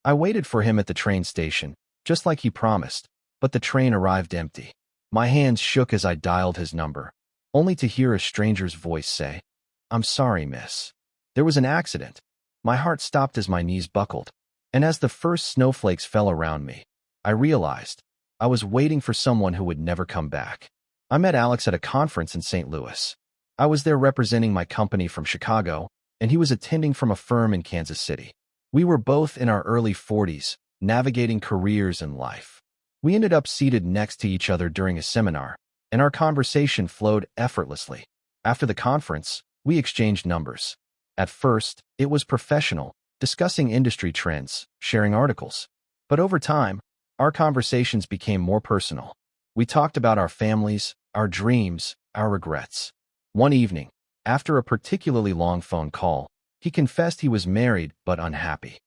I waited for him at the train station, just like he promised, but the train arrived empty. My hands shook as I dialed his number, only to hear a stranger's voice say, "I'm sorry, miss. There was an accident." My heart stopped as my knees buckled, and as the first snowflakes fell around me, I realized I was waiting for someone who would never come back. I met Alex at a conference in St. Louis. I was there representing my company from Chicago, and he was attending from a firm in Kansas City. We were both in our early 40s, navigating careers and life. We ended up seated next to each other during a seminar, and our conversation flowed effortlessly. After the conference, we exchanged numbers. At first, it was professional, discussing industry trends, sharing articles. But over time, our conversations became more personal. We talked about our families, our dreams, our regrets. One evening, after a particularly long phone call, he confessed he was married but unhappy.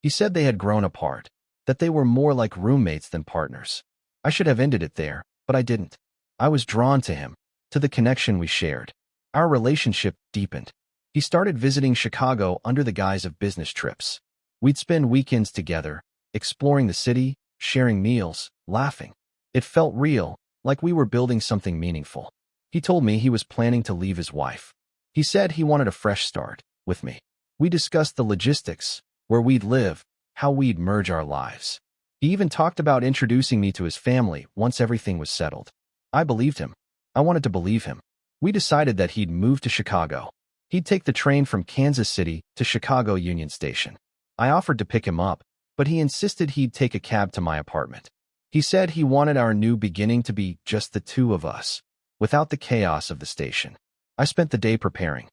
He said they had grown apart, that they were more like roommates than partners. I should have ended it there, but I didn't. I was drawn to him, to the connection we shared. Our relationship deepened. He started visiting Chicago under the guise of business trips. We'd spend weekends together, exploring the city, sharing meals, laughing. It felt real, like we were building something meaningful. He told me he was planning to leave his wife. He said he wanted a fresh start, with me. We discussed the logistics, where we'd live, how we'd merge our lives. He even talked about introducing me to his family once everything was settled. I believed him. I wanted to believe him. We decided that he'd move to Chicago. He'd take the train from Kansas City to Chicago Union Station. I offered to pick him up, but he insisted he'd take a cab to my apartment. He said he wanted our new beginning to be just the two of us, without the chaos of the station. I spent the day preparing,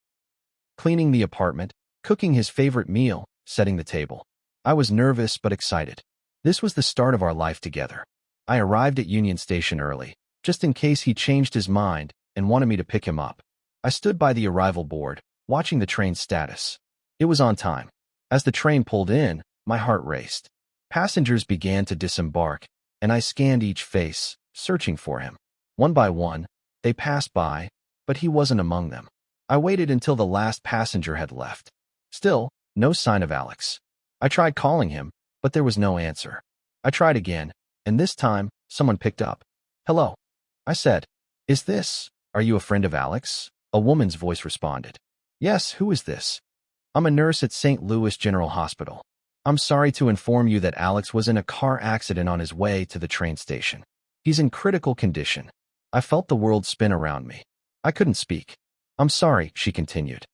cleaning the apartment, cooking his favorite meal, setting the table. I was nervous but excited. This was the start of our life together. I arrived at Union Station early, just in case he changed his mind and wanted me to pick him up. I stood by the arrival board, watching the train's status. It was on time. As the train pulled in, my heart raced. Passengers began to disembark, and I scanned each face, searching for him. One by one, they passed by, but he wasn't among them. I waited until the last passenger had left. Still, no sign of Alex. I tried calling him, but there was no answer. I tried again, and this time, someone picked up. "Hello," I said. Are you a friend of Alex?" A woman's voice responded. "Yes, who is this?" "I'm a nurse at St. Louis General Hospital. I'm sorry to inform you that Alex was in a car accident on his way to the train station. He's in critical condition." I felt the world spin around me. I couldn't speak. "I'm sorry," she continued.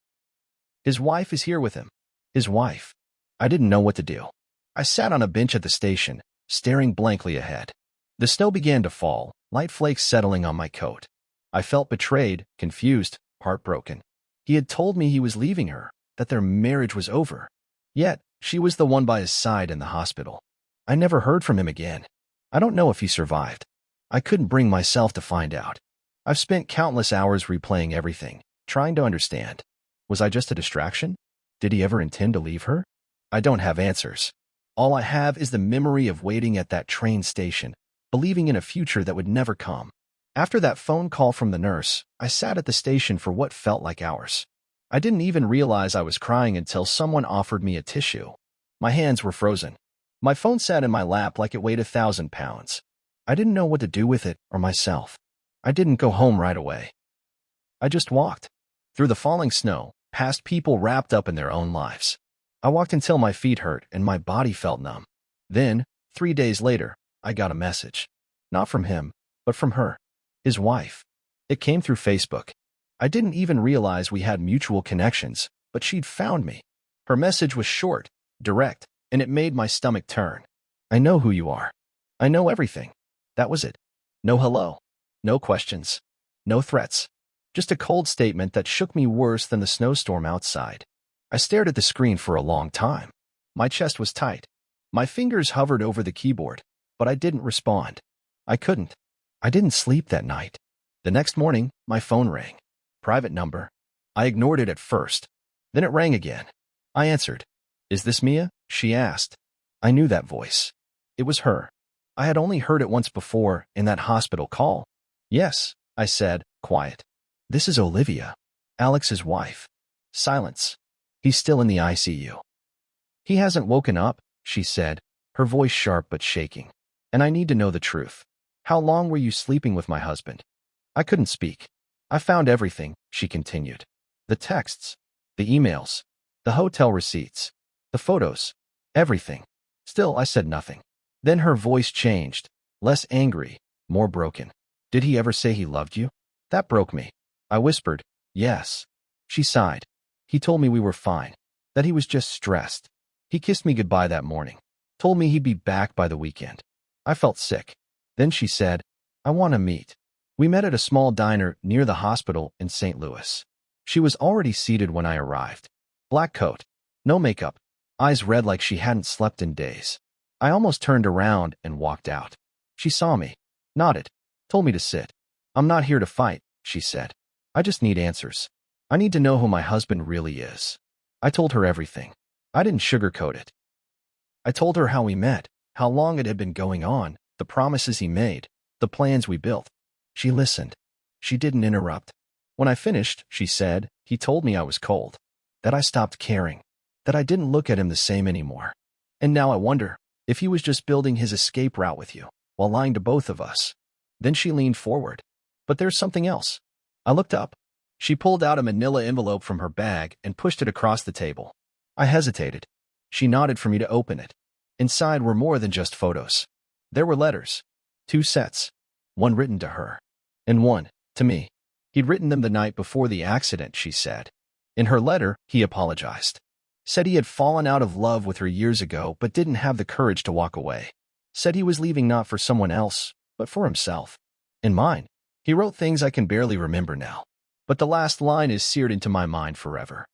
"His wife is here with him." His wife. I didn't know what to do. I sat on a bench at the station, staring blankly ahead. The snow began to fall, light flakes settling on my coat. I felt betrayed, confused, heartbroken. He had told me he was leaving her, that their marriage was over. Yet, she was the one by his side in the hospital. I never heard from him again. I don't know if he survived. I couldn't bring myself to find out. I've spent countless hours replaying everything, trying to understand. Was I just a distraction? Did he ever intend to leave her? I don't have answers. All I have is the memory of waiting at that train station, believing in a future that would never come. After that phone call from the nurse, I sat at the station for what felt like hours. I didn't even realize I was crying until someone offered me a tissue. My hands were frozen. My phone sat in my lap like it weighed 1,000 pounds. I didn't know what to do with it or myself. I didn't go home right away. I just walked. Through the falling snow, past people wrapped up in their own lives. I walked until my feet hurt and my body felt numb. Then, 3 days later, I got a message. Not from him, but from her. His wife. It came through Facebook. I didn't even realize we had mutual connections, but she'd found me. Her message was short, direct, and it made my stomach turn. "I know who you are. I know everything." That was it. No hello. No questions. No threats. Just a cold statement that shook me worse than the snowstorm outside. I stared at the screen for a long time. My chest was tight. My fingers hovered over the keyboard, but I didn't respond. I couldn't. I didn't sleep that night. The next morning, my phone rang. Private number. I ignored it at first. Then it rang again. I answered. "Is this Mia?" she asked. I knew that voice. It was her. I had only heard it once before in that hospital call. "Yes," I said, quiet. "This is Olivia, Alex's wife." Silence. "He's still in the ICU." "He hasn't woken up," she said, her voice sharp but shaking. And I need to know the truth. How long were you sleeping with my husband? I couldn't speak. I found everything, she continued. The texts, the emails, the hotel receipts, the photos, everything. Still, I said nothing. Then her voice changed, less angry, more broken. Did he ever say he loved you? That broke me. I whispered, yes. She sighed. He told me we were fine, that he was just stressed. He kissed me goodbye that morning, told me he'd be back by the weekend. I felt sick. Then she said, I want to meet. We met at a small diner near the hospital in St. Louis. She was already seated when I arrived. Black coat, no makeup, eyes red like she hadn't slept in days. I almost turned around and walked out. She saw me, nodded, told me to sit. I'm not here to fight, she said. I just need answers. I need to know who my husband really is. I told her everything. I didn't sugarcoat it. I told her how we met, how long it had been going on, the promises he made, the plans we built. She listened. She didn't interrupt. When I finished, she said, he told me I was cold, that I stopped caring, that I didn't look at him the same anymore. And now I wonder if he was just building his escape route with you, while lying to both of us. Then she leaned forward. But there's something else. I looked up. She pulled out a manila envelope from her bag and pushed it across the table. I hesitated. She nodded for me to open it. Inside were more than just photos. There were letters. 2 sets. One written to her, and one to me. He'd written them the night before the accident, she said. In her letter, he apologized. Said he had fallen out of love with her years ago but didn't have the courage to walk away. Said he was leaving not for someone else, but for himself. In mine, he wrote things I can barely remember now. But the last line is seared into my mind forever.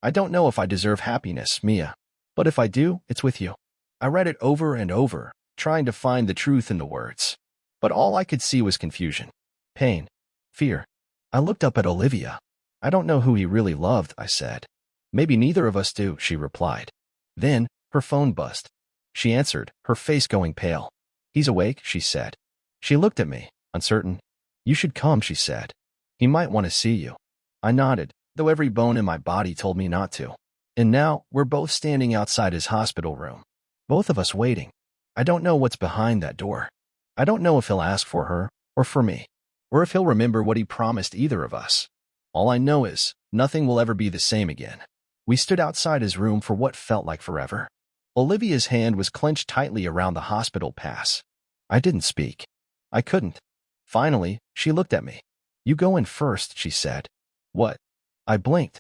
I don't know if I deserve happiness, Mia. But if I do, it's with you. I read it over and over, trying to find the truth in the words. But all I could see was confusion, pain, fear. I looked up at Olivia. I don't know who he really loved, I said. Maybe neither of us do, she replied. Then, her phone buzzed. She answered, her face going pale. He's awake, she said. She looked at me, uncertain. You should come, she said. He might want to see you. I nodded, though every bone in my body told me not to. And now, we're both standing outside his hospital room. Both of us waiting. I don't know what's behind that door. I don't know if he'll ask for her, or for me, or if he'll remember what he promised either of us. All I know is, nothing will ever be the same again. We stood outside his room for what felt like forever. Olivia's hand was clenched tightly around the hospital pass. I didn't speak. I couldn't. Finally, she looked at me. You go in first, she said. What? I blinked.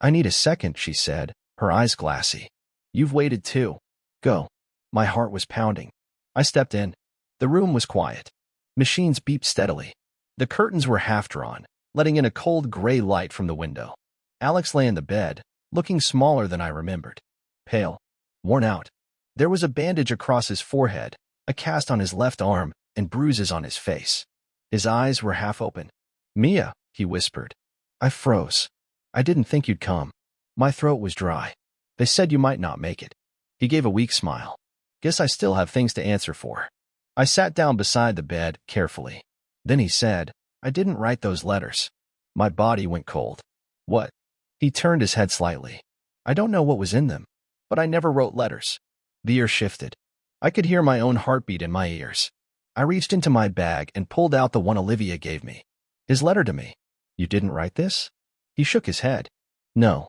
I need a second, she said, her eyes glassy. You've waited too. Go. My heart was pounding. I stepped in. The room was quiet. Machines beeped steadily. The curtains were half drawn, letting in a cold gray light from the window. Alex lay in the bed, looking smaller than I remembered. Pale. Worn out. There was a bandage across his forehead, a cast on his left arm, and bruises on his face. His eyes were half open. Mia, he whispered. I froze. I didn't think you'd come. My throat was dry. They said you might not make it. He gave a weak smile. Guess I still have things to answer for. I sat down beside the bed, carefully. Then he said, I didn't write those letters. My body went cold. What? He turned his head slightly. I don't know what was in them, but I never wrote letters. The ear shifted. I could hear my own heartbeat in my ears. I reached into my bag and pulled out the one Olivia gave me. His letter to me. You didn't write this? He shook his head. No.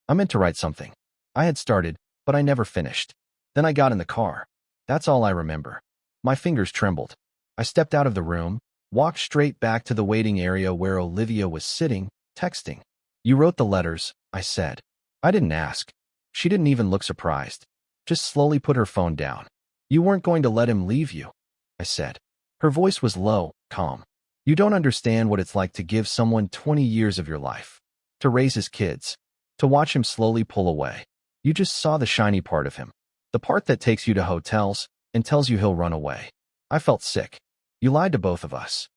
I meant to write something. I had started, but I never finished. Then I got in the car. That's all I remember. My fingers trembled. I stepped out of the room, walked straight back to the waiting area where Olivia was sitting, texting. You wrote the letters, I said. I didn't ask. She didn't even look surprised. Just slowly put her phone down. You weren't going to let him leave you, I said. Her voice was low, calm. You don't understand what it's like to give someone 20 years of your life, to raise his kids, to watch him slowly pull away. You just saw the shiny part of him, the part that takes you to hotels and tells you he'll run away. I felt sick. You lied to both of us.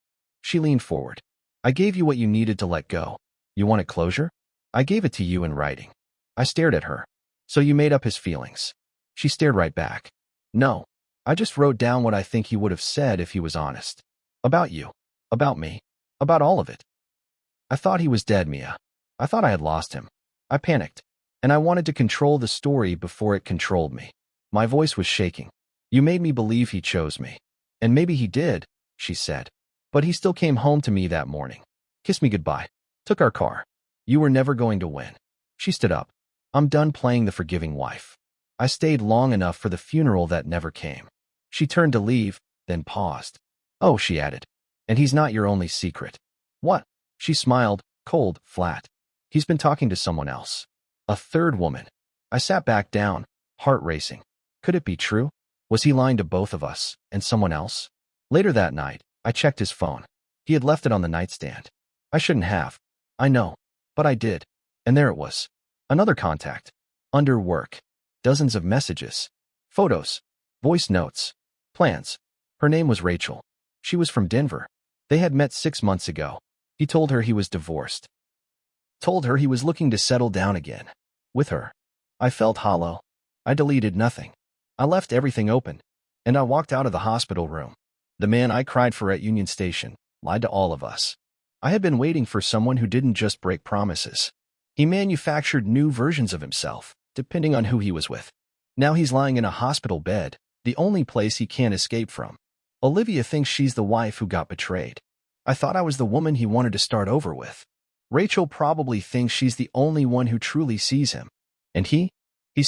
She leaned forward. I gave you what you needed to let go. You wanted closure? I gave it to you in writing. I stared at her. So you made up his feelings. She stared right back. No, I just wrote down what I think he would have said if he was honest. About you. About me. About all of it. I thought he was dead, Mia. I thought I had lost him. I panicked. and I wanted to control the story before it controlled me. My voice was shaking. You made me believe he chose me. And maybe he did, she said. But he still came home to me that morning. Kissed me goodbye. Took our car. You were never going to win. She stood up. I'm done playing the forgiving wife. I stayed long enough for the funeral that never came. She turned to leave, then paused. Oh, she added. And he's not your only secret. What? She smiled, cold, flat. He's been talking to someone else. A third woman. I sat back down, heart racing. Could it be true? Was he lying to both of us and someone else? Later that night, I checked his phone. He had left it on the nightstand. I shouldn't have. I know. But I did. And there it was. Another contact. Under work. Dozens of messages. Photos. Voice notes. Plans. Her name was Rachel. She was from Denver. They had met 6 months ago. He told her he was divorced. Told her he was looking to settle down again. With her. I felt hollow. I deleted nothing. I left everything open. And I walked out of the hospital room. The man I cried for at Union Station lied to all of us. I had been waiting for someone who didn't just break promises. He manufactured new versions of himself, depending on who he was with. Now he's lying in a hospital bed, the only place he can't escape from. Olivia thinks she's the wife who got betrayed. I thought I was the woman he wanted to start over with. Rachel probably thinks she's the only one who truly sees him. And he's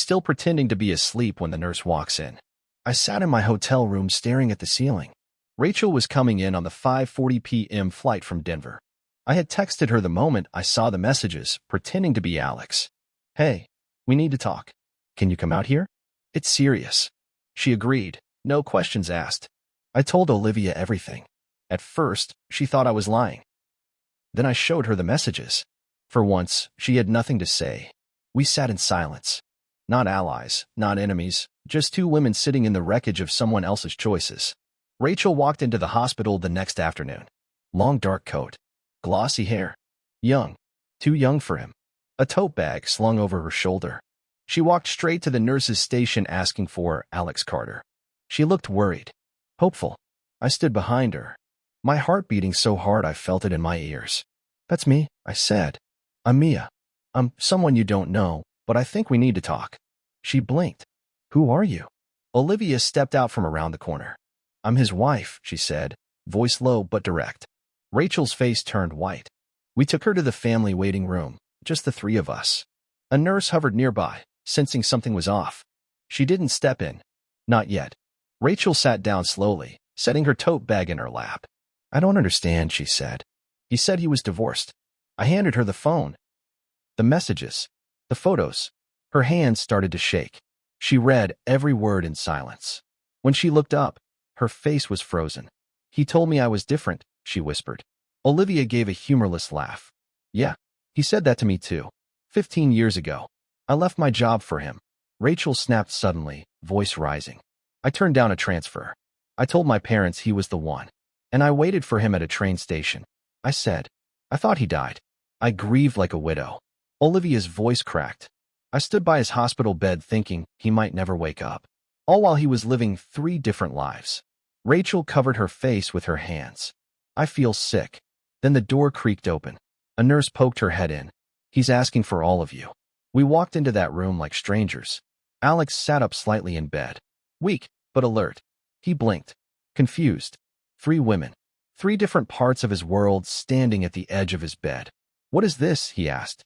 still pretending to be asleep when the nurse walks in. I sat in my hotel room staring at the ceiling. Rachel was coming in on the 5:40 p.m. flight from Denver. I had texted her the moment I saw the messages, pretending to be Alex. Hey, we need to talk. Can you come out here? It's serious. She agreed, no questions asked. I told Olivia everything. At first, she thought I was lying. Then I showed her the messages. For once, she had nothing to say. We sat in silence. Not allies, not enemies, just two women sitting in the wreckage of someone else's choices. Rachel walked into the hospital the next afternoon. Long dark coat. Glossy hair. Young. Too young for him. A tote bag slung over her shoulder. She walked straight to the nurse's station asking for Alex Carter. She looked worried. Hopeful. I stood behind her. My heart beating so hard I felt it in my ears. That's me, I said. I'm Mia. I'm someone you don't know, but I think we need to talk. She blinked. Who are you? Olivia stepped out from around the corner. I'm his wife, she said, voice low but direct. Rachel's face turned white. We took her to the family waiting room, just the three of us. A nurse hovered nearby, sensing something was off. She didn't step in. Not yet. Rachel sat down slowly, setting her tote bag in her lap. I don't understand, she said. He said he was divorced. I handed her the phone. The messages. The photos. Her hands started to shake. She read every word in silence. When she looked up, her face was frozen. He told me I was different, she whispered. Olivia gave a humorless laugh. Yeah, he said that to me too. 15 years ago. I left my job for him. Rachel snapped suddenly, voice rising. I turned down a transfer. I told my parents he was the one. And I waited for him at a train station. I said, I thought he died. I grieved like a widow. Olivia's voice cracked. I stood by his hospital bed thinking he might never wake up. All while he was living 3 different lives. Rachel covered her face with her hands. I feel sick. Then the door creaked open. A nurse poked her head in. He's asking for all of you. We walked into that room like strangers. Alex sat up slightly in bed. Weak, but alert. He blinked. Confused. 3 women. 3 different parts of his world standing at the edge of his bed. What is this? He asked.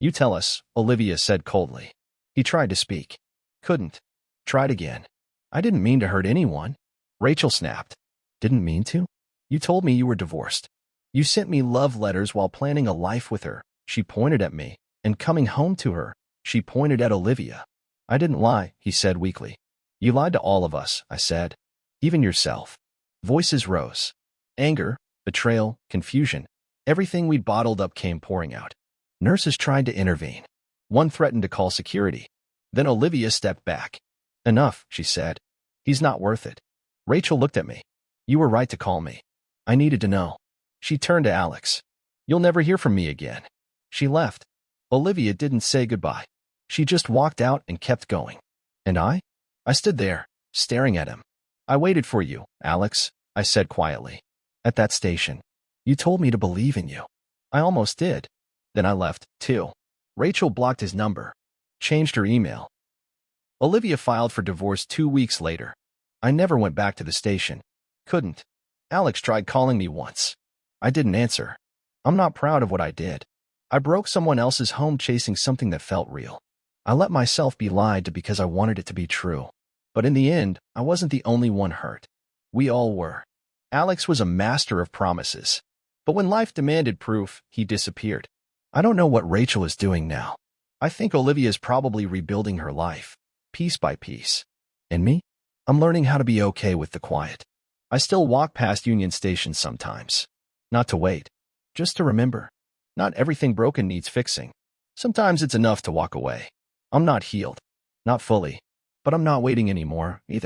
You tell us, Olivia said coldly. He tried to speak. Couldn't. Tried again. I didn't mean to hurt anyone. Rachel snapped. Didn't mean to? You told me you were divorced. You sent me love letters while planning a life with her. She pointed at me. And coming home to her, she pointed at Olivia. I didn't lie, he said weakly. You lied to all of us, I said. Even yourself. Voices rose. Anger, betrayal, confusion. Everything we'd bottled up came pouring out. Nurses tried to intervene. One threatened to call security. Then Olivia stepped back. Enough, she said. He's not worth it. Rachel looked at me. You were right to call me. I needed to know. She turned to Alex. You'll never hear from me again. She left. Olivia didn't say goodbye. She just walked out and kept going. And I stood there, staring at him. I waited for you, Alex, I said quietly. At that station. You told me to believe in you. I almost did. Then I left, too. Rachel blocked his number, changed her email. Olivia filed for divorce 2 weeks later. I never went back to the station. Couldn't. Alex tried calling me once. I didn't answer. I'm not proud of what I did. I broke someone else's home chasing something that felt real. I let myself be lied to because I wanted it to be true. But in the end, I wasn't the only one hurt. We all were. Alex was a master of promises. But when life demanded proof, he disappeared. I don't know what Rachel is doing now. I think Olivia is probably rebuilding her life, piece by piece. And me? I'm learning how to be okay with the quiet. I still walk past Union Station sometimes. Not to wait, just to remember. Not everything broken needs fixing. Sometimes it's enough to walk away. I'm not healed. Not fully. But I'm not waiting anymore, either.